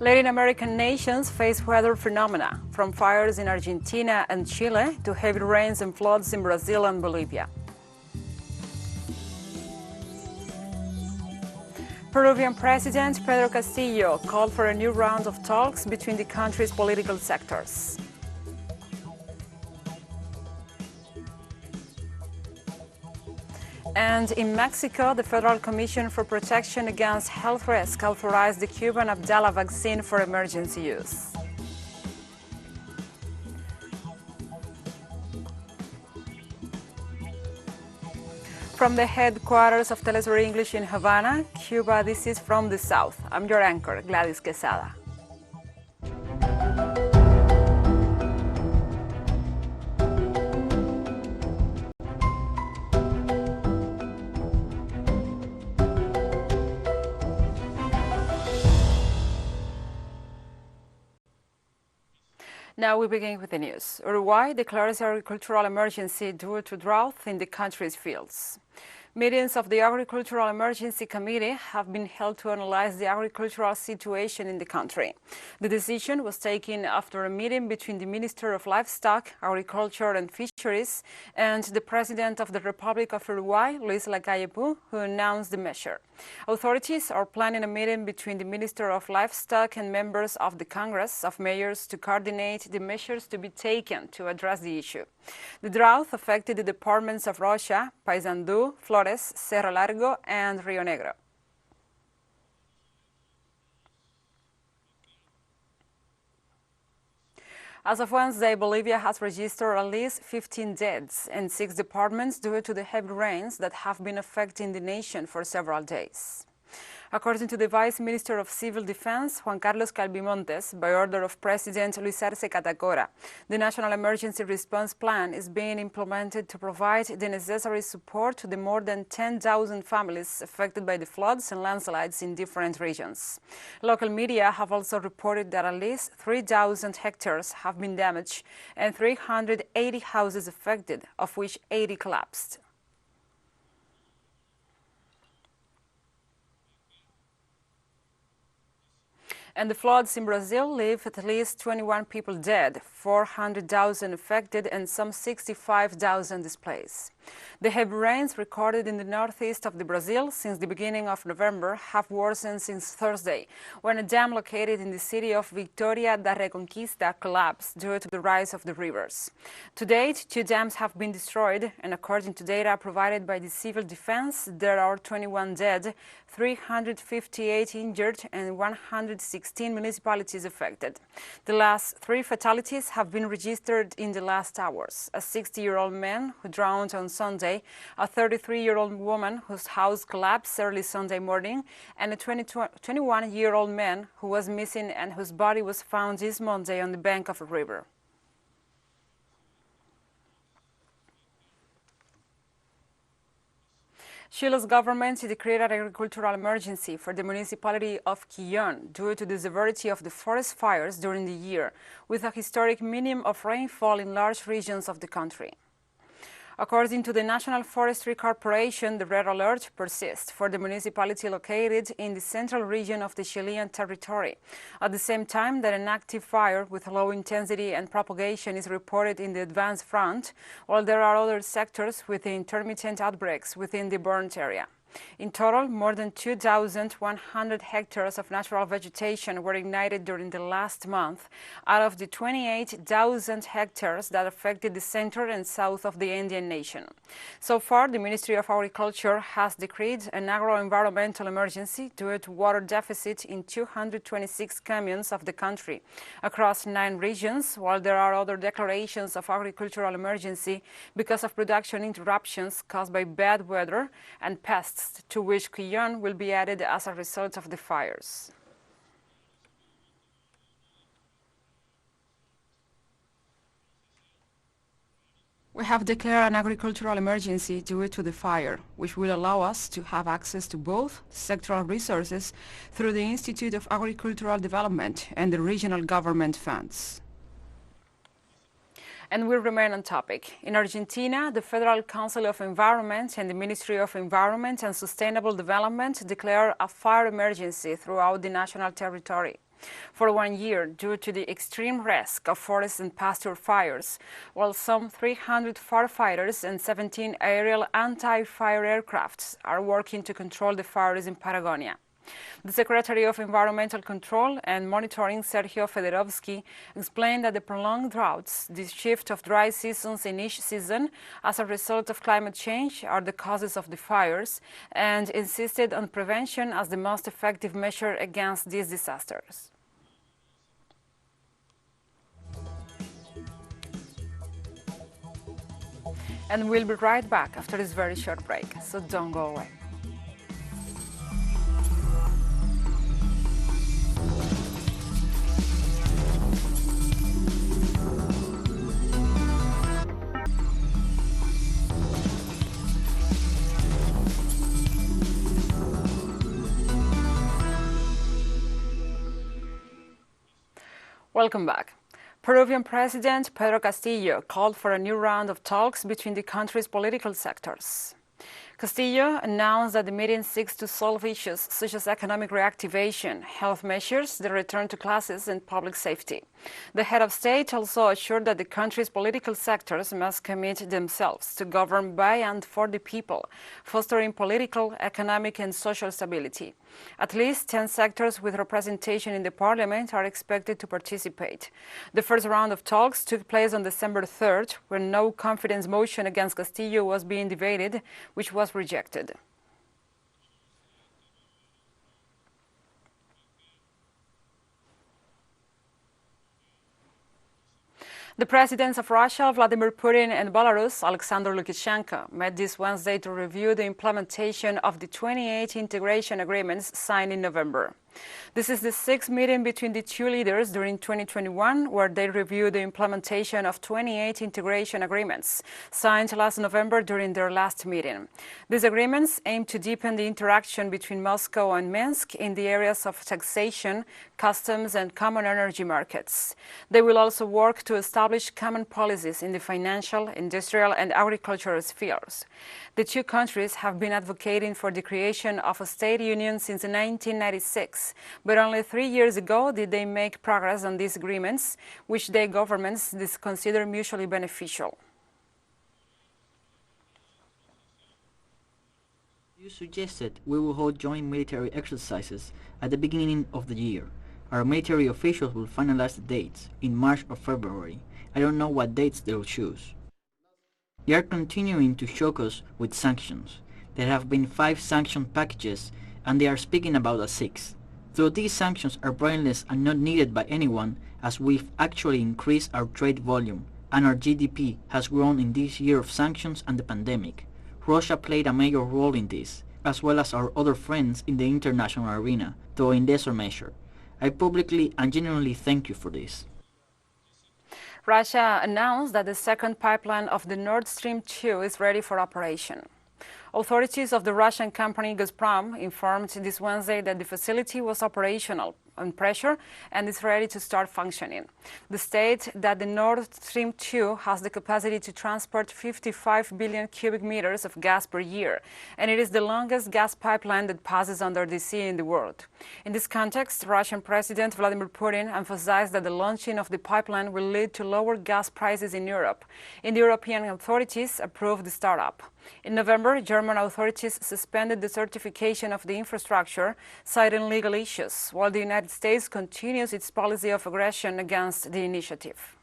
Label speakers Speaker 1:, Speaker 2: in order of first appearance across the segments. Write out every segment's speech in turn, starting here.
Speaker 1: Latin American nations face weather phenomena, from fires in Argentina and Chile to heavy rains and floods in Brazil and Bolivia. Peruvian President Pedro Castillo called for a new round of talks between the country's political sectors. And in Mexico, the Federal Commission for Protection Against Health Risk authorized the Cuban Abdala vaccine for emergency use. From the headquarters of TeleSUR English in Havana, Cuba, this is From the South. I'm your anchor, Gladys Quesada. Now we begin with the news. Uruguay declares agricultural emergency due to drought in the country's fields. Meetings of the Agricultural Emergency Committee have been held to analyze the agricultural situation in the country. The decision was taken after a meeting between the Minister of Livestock, Agriculture and Fisheries and the President of the Republic of Uruguay, Luis Lacalle Pou, who announced the measure. Authorities are planning a meeting between the Minister of Livestock and members of the Congress of Mayors to coordinate the measures to be taken to address the issue. The drought affected the departments of Rocha, Paysandú, Flores, Cerro Largo, and Rio Negro. As of Wednesday, Bolivia has registered at least 15 deaths in 6 departments due to the heavy rains that have been affecting the nation for several days. According to the Vice Minister of Civil Defense, Juan Carlos Calvimontes, by order of President Luis Arce Catacora, the National Emergency Response Plan is being implemented to provide the necessary support to the more than 10,000 families affected by the floods and landslides in different regions. Local media have also reported that at least 3,000 hectares have been damaged and 380 houses affected, of which 80 collapsed. And the floods in Brazil leave at least 21 people dead, 400,000 affected, and some 65,000 displaced. The heavy rains recorded in the northeast of Brazil since the beginning of November have worsened since Thursday, when a dam located in the city of Vitória da Reconquista collapsed due to the rise of the rivers. To date, 2 dams have been destroyed, and according to data provided by the Civil Defense, there are 21 dead, 358 injured, and 116 municipalities affected. The last 3 fatalities have been registered in the last hours: a 60-year-old man who drowned on Sunday, a 33-year-old woman whose house collapsed early Sunday morning, and a 21-year-old man who was missing and whose body was found this Monday on the bank of a river. Chile's government declared an agricultural emergency for the municipality of Quillón due to the severity of the forest fires during the year, with a historic minimum of rainfall in large regions of the country. According to the National Forestry Corporation, the red alert persists for the municipality located in the central region of the Chilean territory, at the same time that an active fire with low intensity and propagation is reported in the advanced front, while there are other sectors with intermittent outbreaks within the burned area. In total, more than 2,100 hectares of natural vegetation were ignited during the last month, out of the 28,000 hectares that affected the center and south of the Andean nation. So far, the Ministry of Agriculture has decreed an agro-environmental emergency due to water deficit in 226 communes of the country across 9 regions, while there are other declarations of agricultural emergency because of production interruptions caused by bad weather and pests, to which Quillón will be added as a result of the fires. We have declared an agricultural emergency due to the fire, which will allow us to have access to both sectoral resources through the Institute of Agricultural Development and the regional government funds. And we remain on topic. In Argentina, the Federal Council of Environment and the Ministry of Environment and Sustainable Development declare a fire emergency throughout the national territory. for 1 year due to the extreme risk of forest and pasture fires, while some 300 firefighters and 17 aerial anti-fire aircrafts are working to control the fires in Patagonia. The Secretary of Environmental Control and Monitoring, Sergio Fedorovsky, explained that the prolonged droughts, the shift of dry seasons in each season as a result of climate change, are the causes of the fires, and insisted on prevention as the most effective measure against these disasters. And we'll be right back after this very short break, so don't go away. Welcome back. Peruvian President Pedro Castillo called for a new round of talks between the country's political sectors. Castillo announced that the meeting seeks to solve issues such as economic reactivation, health measures, the return to classes, and public safety. The head of state also assured that the country's political sectors must commit themselves to govern by and for the people, fostering political, economic, and social stability. At least 10 sectors with representation in the parliament are expected to participate. The first round of talks took place on December 3rd, when no confidence motion against Castillo was being debated, which was rejected. The presidents of Russia, Vladimir Putin, and Belarus, Alexander Lukashenko, met this Wednesday to review the implementation of the 28 integration agreements signed in November. This is the sixth meeting between the two leaders during 2021, where they reviewed the implementation of 28 integration agreements signed last November during their last meeting. These agreements aim to deepen the interaction between Moscow and Minsk in the areas of taxation, customs, and common energy markets. They will also work to establish common policies in the financial, industrial, and agricultural spheres. The two countries have been advocating for the creation of a state union since 1996, but only 3 years ago did they make progress on these agreements, which their governments consider mutually beneficial.
Speaker 2: You suggested we will hold joint military exercises at the beginning of the year. Our military officials will finalize the dates in March or February. I don't know what dates they'll choose. They are continuing to shock us with sanctions. There have been 5 sanction packages, and they are speaking about a 6th. Though these sanctions are brainless and not needed by anyone, as we've actually increased our trade volume, and our GDP has grown in this year of sanctions and the pandemic. Russia played a major role in this, as well as our other friends in the international arena, though in lesser measure. I publicly and genuinely thank you for this.
Speaker 1: Russia announced that the second pipeline of the Nord Stream 2 is ready for operation. Authorities of the Russian company Gazprom informed this Wednesday that the facility was operational on pressure and is ready to start functioning. They state that the Nord Stream 2 has the capacity to transport 55 billion cubic meters of gas per year, and it is the longest gas pipeline that passes under the sea in the world. In this context, Russian President Vladimir Putin emphasized that the launching of the pipeline will lead to lower gas prices in Europe, and the European authorities approved the startup. In November, German authorities suspended the certification of the infrastructure, citing legal issues, while the United States continues its policy of aggression against the initiative.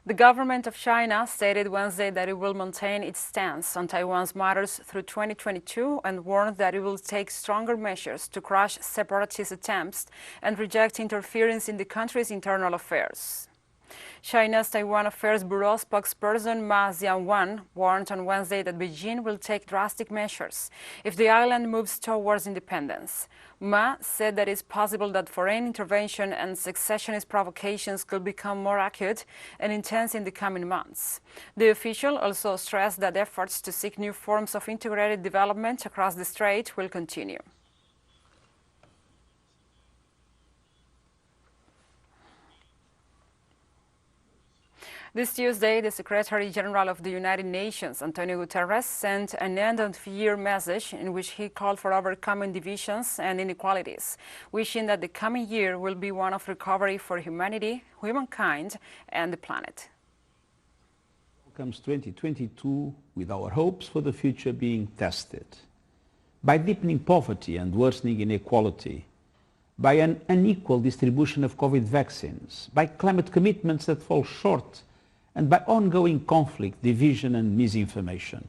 Speaker 1: The government of China stated Wednesday that it will maintain its stance on Taiwan's matters through 2022 and warned that it will take stronger measures to crush separatist attempts and reject interference in the country's internal affairs. China's Taiwan Affairs Bureau spokesperson Ma Jianwan warned on Wednesday that Beijing will take drastic measures if the island moves towards independence. Ma said that it's possible that foreign intervention and secessionist provocations could become more acute and intense in the coming months. The official also stressed that efforts to seek new forms of integrated development across the strait will continue. This Tuesday, the Secretary General of the United Nations, Antonio Guterres, sent an end-of-year message in which he called for overcoming divisions and inequalities, wishing that the coming year will be one of recovery for humanity, humankind, and the planet.
Speaker 3: Comes 2022 with our hopes for the future being tested by deepening poverty and worsening inequality, by an unequal distribution of COVID vaccines, by climate commitments that fall short, and by ongoing conflict, division, and misinformation.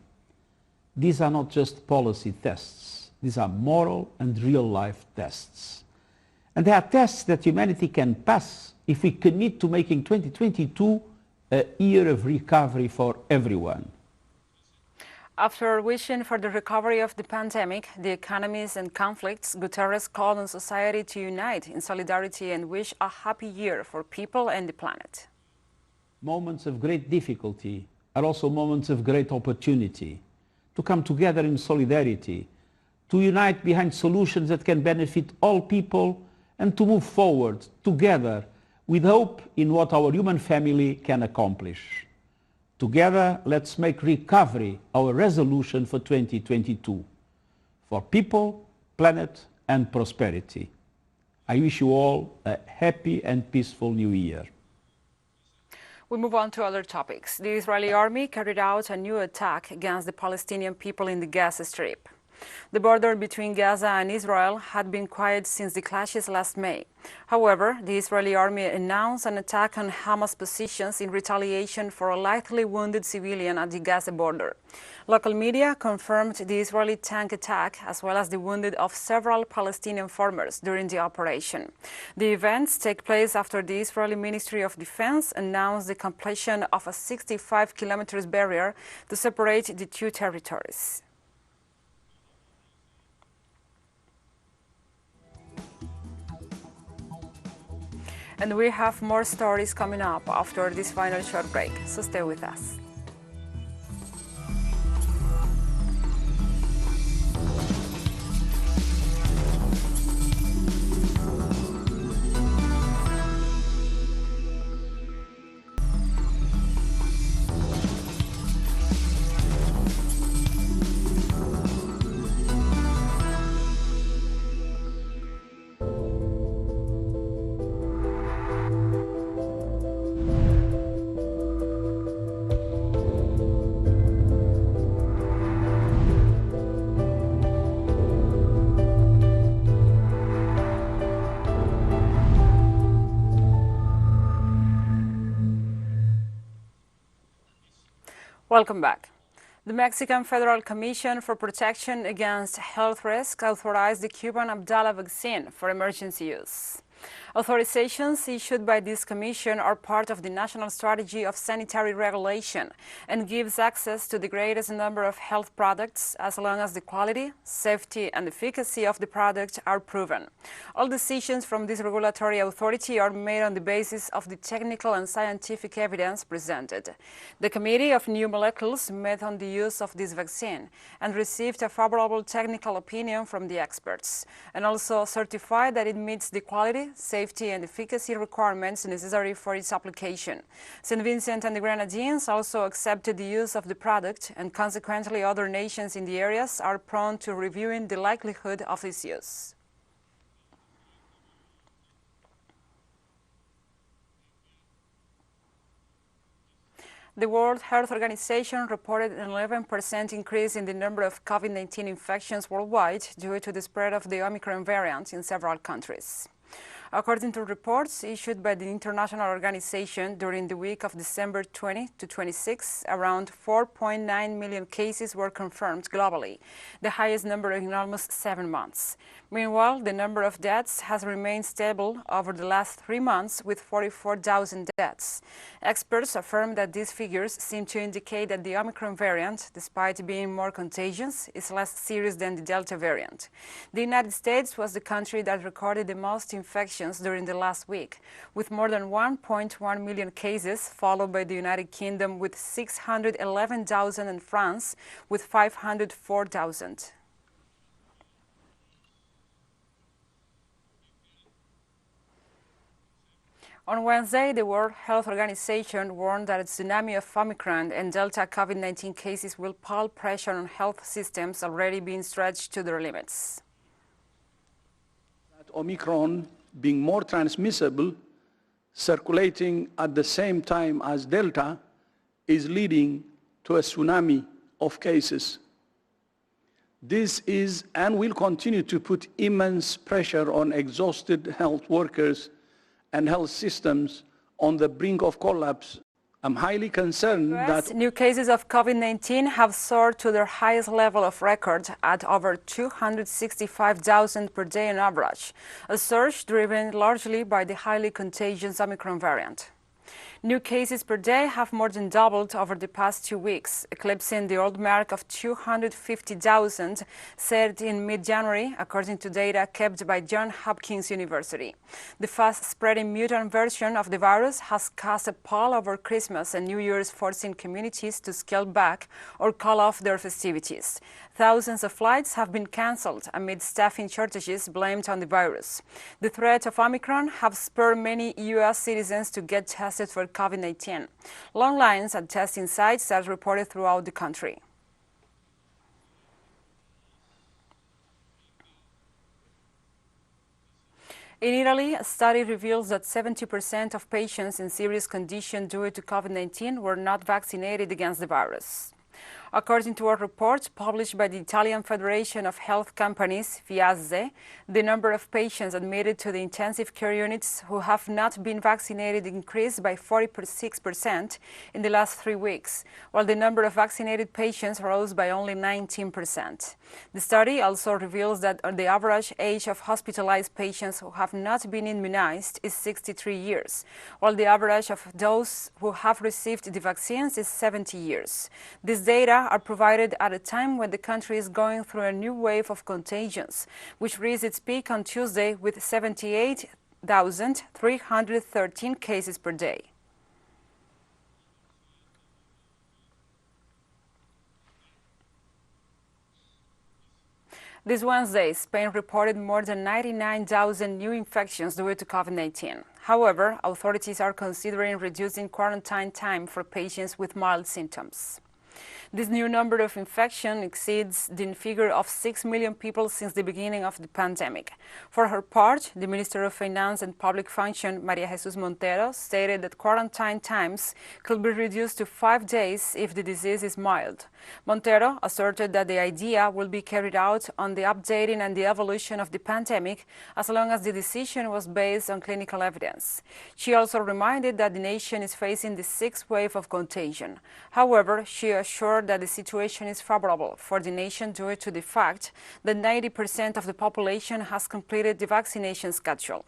Speaker 3: These are not just policy tests. These are moral and real-life tests. And they are tests that humanity can pass if we commit to making 2022 a year of recovery for everyone.
Speaker 1: After wishing for the recovery of the pandemic, the economies and conflicts, Guterres called on society to unite in solidarity and wish a happy year for people and the planet.
Speaker 3: Moments of great difficulty are also moments of great opportunity to come together in solidarity, to unite behind solutions that can benefit all people, and to move forward together with hope in what our human family can accomplish. Together, let's make recovery our resolution for 2022, for people, planet, and prosperity. I wish you all a happy and peaceful new year.
Speaker 1: We move on to other topics. The Israeli army carried out a new attack against the Palestinian people in the Gaza Strip. The border between Gaza and Israel had been quiet since the clashes last May. However, the Israeli army announced an attack on Hamas positions in retaliation for a lightly wounded civilian at the Gaza border. Local media confirmed the Israeli tank attack, as well as the wounding of several Palestinian farmers during the operation. The events take place after the Israeli Ministry of Defense announced the completion of a 65-kilometer barrier to separate the two territories. And we have more stories coming up after this final short break, so stay with us. Welcome back. The Mexican Federal Commission for Protection Against Health Risk authorized the Cuban Abdala vaccine for emergency use. Authorizations issued by this commission are part of the national strategy of sanitary regulation and gives access to the greatest number of health products as long as the quality, safety, and efficacy of the product are proven. All decisions from this regulatory authority are made on the basis of the technical and scientific evidence presented. The Committee of New Molecules met on the use of this vaccine and received a favorable technical opinion from the experts, and also certified that it meets the quality, safety, and efficacy requirements necessary for its application. St. Vincent and the Grenadines also accepted the use of the product, and consequently other nations in the areas are prone to reviewing the likelihood of its use. The World Health Organization reported an 11% increase in the number of COVID-19 infections worldwide due to the spread of the Omicron variant in several countries. According to reports issued by the international organization during the week of December 20 to 26, around 4.9 million cases were confirmed globally, the highest number in almost 7 months. Meanwhile, the number of deaths has remained stable over the last 3 months, with 44,000 deaths. Experts affirm that these figures seem to indicate that the Omicron variant, despite being more contagious, is less serious than the Delta variant. The United States was the country that recorded the most infections during the last week, with more than 1.1 million cases, followed by the United Kingdom with 611,000 and France with 504,000. On Wednesday, the World Health Organization warned that a tsunami of Omicron and Delta COVID-19 cases will pile pressure on health systems already being stretched to their limits.
Speaker 4: Omicron being more transmissible, circulating at the same time as Delta, is leading to a tsunami of cases. This is and will continue to put immense pressure on exhausted health workers and health systems on the brink of collapse. I'm highly concerned that
Speaker 1: new cases of COVID-19 have soared to their highest level of record at over 265,000 per day on average, a surge driven largely by the highly contagious Omicron variant. New cases per day have more than doubled over the past 2 weeks, eclipsing the old mark of 250,000 set in mid-January, according to data kept by Johns Hopkins University. The fast-spreading mutant version of the virus has cast a pall over Christmas and New Year's, forcing communities to scale back or call off their festivities. Thousands of flights have been cancelled amid staffing shortages blamed on the virus. The threat of Omicron have spurred many U.S. citizens to get tested for COVID-19. Long lines at testing sites are reported throughout the country. In Italy, a study reveals that 70% of patients in serious condition due to COVID-19 were not vaccinated against the virus. According to a report published by the Italian Federation of Health Companies, FIASE, the number of patients admitted to the intensive care units who have not been vaccinated increased by 46% in the last 3 weeks, while the number of vaccinated patients rose by only 19%. The study also reveals that the average age of hospitalized patients who have not been immunized is 63 years, while the average of those who have received the vaccines is 70 years. These data are provided at a time when the country is going through a new wave of contagions, which reached its peak on Tuesday with 78,313 cases per day. This Wednesday, Spain reported more than 99,000 new infections due to COVID-19. However, authorities are considering reducing quarantine time for patients with mild symptoms. This new number of infections exceeds the figure of 6 million people since the beginning of the pandemic. For her part, the Minister of Finance and Public Function, María Jesús Montero, stated that quarantine times could be reduced to 5 days if the disease is mild. Montero asserted that the idea will be carried out on the updating and the evolution of the pandemic as long as the decision was based on clinical evidence. She also reminded that the nation is facing the 6th wave of contagion. However, she assured that the situation is favorable for the nation due to the fact that 90% of the population has completed the vaccination schedule.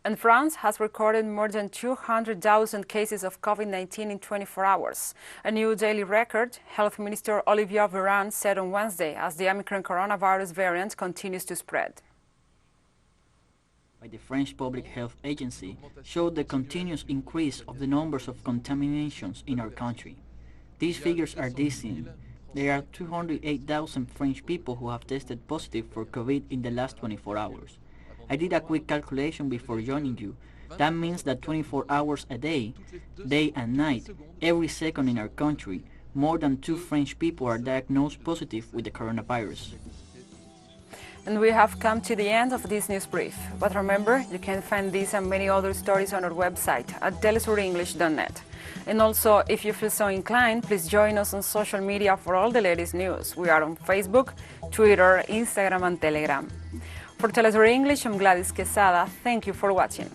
Speaker 1: And France has recorded more than 200,000 cases of COVID-19 in 24 hours, a new daily record, Health Minister Olivier Véran said on Wednesday as the Omicron coronavirus variant continues to spread.
Speaker 2: By the French Public Health Agency showed the continuous increase of the numbers of contaminations in our country. These figures are dizzying. There are 208,000 French people who have tested positive for COVID in the last 24 hours. I did a quick calculation before joining you. That means that 24 hours a day, day and night, every second in our country, more than 2 French people are diagnosed positive with the coronavirus.
Speaker 1: And we have come to the end of this news brief. But remember, you can find these and many other stories on our website at telesurenglish.net. And also, if you feel so inclined, please join us on social media for all the latest news. We are on Facebook, Twitter, Instagram, and Telegram. For TeleSUR English, I'm Gladys Quesada. Thank you for watching.